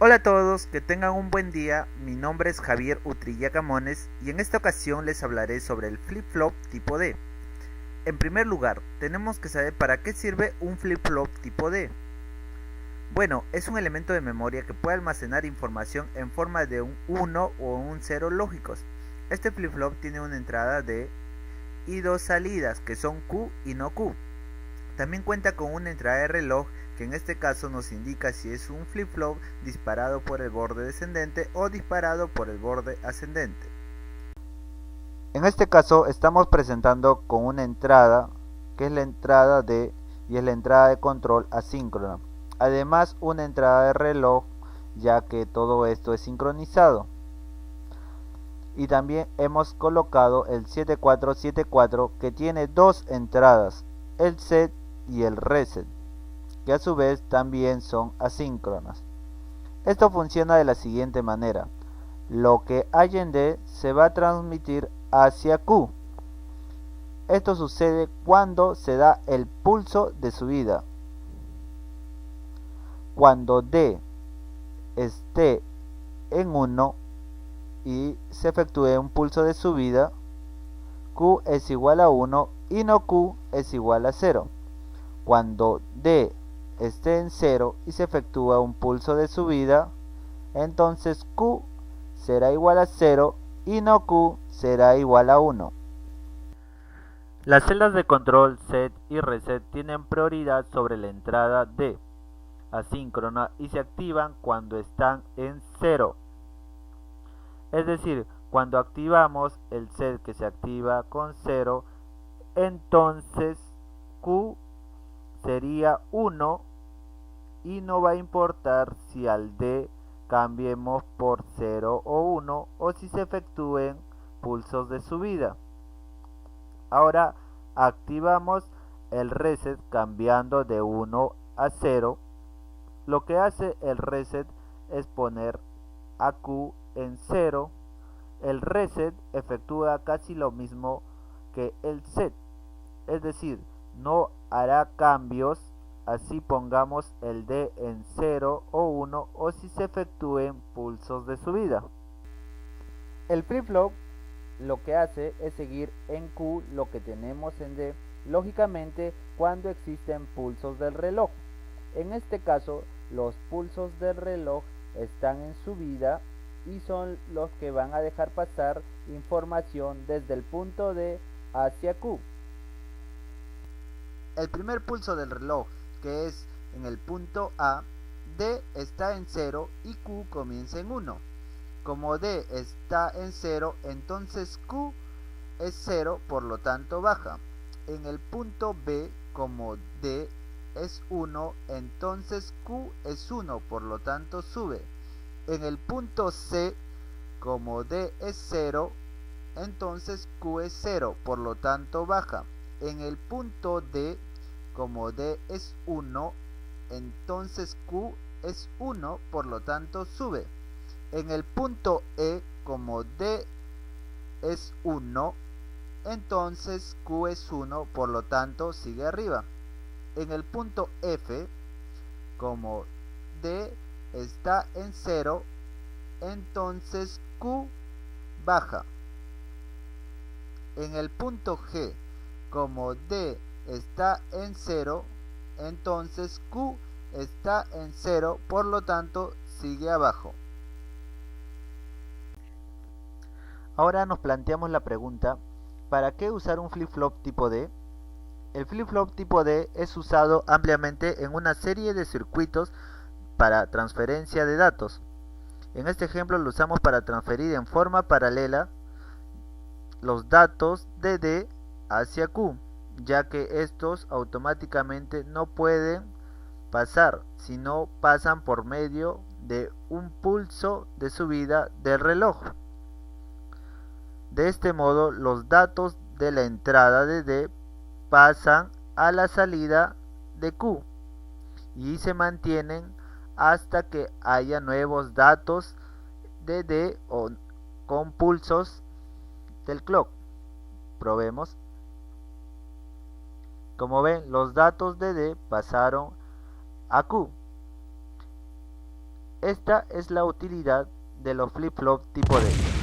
Hola a todos, que tengan un buen día. Mi nombre es Javier Utrilla Camones y en esta ocasión les hablaré sobre el flip-flop tipo D. En primer lugar, tenemos que saber para qué sirve un flip-flop tipo D. Bueno, es un elemento de memoria que puede almacenar información en forma de un 1 o un 0 lógicos. Este flip-flop tiene una entrada D y dos salidas que son Q y no Q. También cuenta con una entrada de reloj que en este caso nos indica si es un flip-flop disparado por el borde descendente o disparado por el borde ascendente. En este caso estamos presentando con una entrada que es la entrada de y es la entrada de control asíncrona. Además una entrada de reloj, ya que todo esto es sincronizado. Y también hemos colocado el 7474 que tiene dos entradas, el set y el reset, que a su vez también son asíncronas. Esto funciona de la siguiente manera: lo que hay en D se va a transmitir hacia Q. Esto sucede cuando se da el pulso de subida. Cuando D esté en 1 y se efectúe un pulso de subida, Q es igual a 1 y no Q es igual a 0. Cuando D esté en 0 y se efectúa un pulso de subida, entonces Q será igual a 0 y no Q será igual a 1. Las celdas de control set y reset tienen prioridad sobre la entrada D asíncrona y se activan cuando están en 0. Es decir, cuando activamos el set que se activa con 0, entonces Q sería 1 y no va a importar si al D cambiemos por 0 o 1 o si se efectúen pulsos de subida. Ahora activamos el reset cambiando de 1 a 0. Lo que hace el reset es poner a Q en 0. El reset efectúa casi lo mismo que el set, es decir, no hará cambios así pongamos el D en 0 o 1 o si se efectúen pulsos de subida. El flip-flop lo que hace es seguir en Q lo que tenemos en D, lógicamente cuando existen pulsos del reloj. En este caso, los pulsos del reloj están en subida y son los que van a dejar pasar información desde el punto D hacia Q. El primer pulso del reloj, que es en el punto A, D está en 0 y Q comienza en 1. Como D está en 0, entonces Q es 0, por lo tanto baja. En el punto B, como D es 1, entonces Q es 1, por lo tanto sube. En el punto C, como D es 0, entonces Q es 0, por lo tanto baja. En el punto D, como D es 1, entonces Q es 1, por lo tanto sube. En el punto E, como D es 1, entonces Q es 1, por lo tanto sigue arriba. En el punto F, como D está en 0, entonces Q baja. En el punto G, como D está en 0, entonces Q está en 0, por lo tanto sigue abajo. Ahora nos planteamos la pregunta: ¿para qué usar un flip-flop tipo D? El flip-flop tipo D es usado ampliamente en una serie de circuitos para transferencia de datos. En este ejemplo lo usamos para transferir en forma paralela los datos de D hacia Q, ya que estos automáticamente no pueden pasar si no pasan por medio de un pulso de subida del reloj. De este modo, los datos de la entrada de D pasan a la salida de Q y se mantienen hasta que haya nuevos datos de D o con pulsos del clock. Probemos. Como ven, los datos de D pasaron a Q. Esta es la utilidad de los flip-flop tipo D.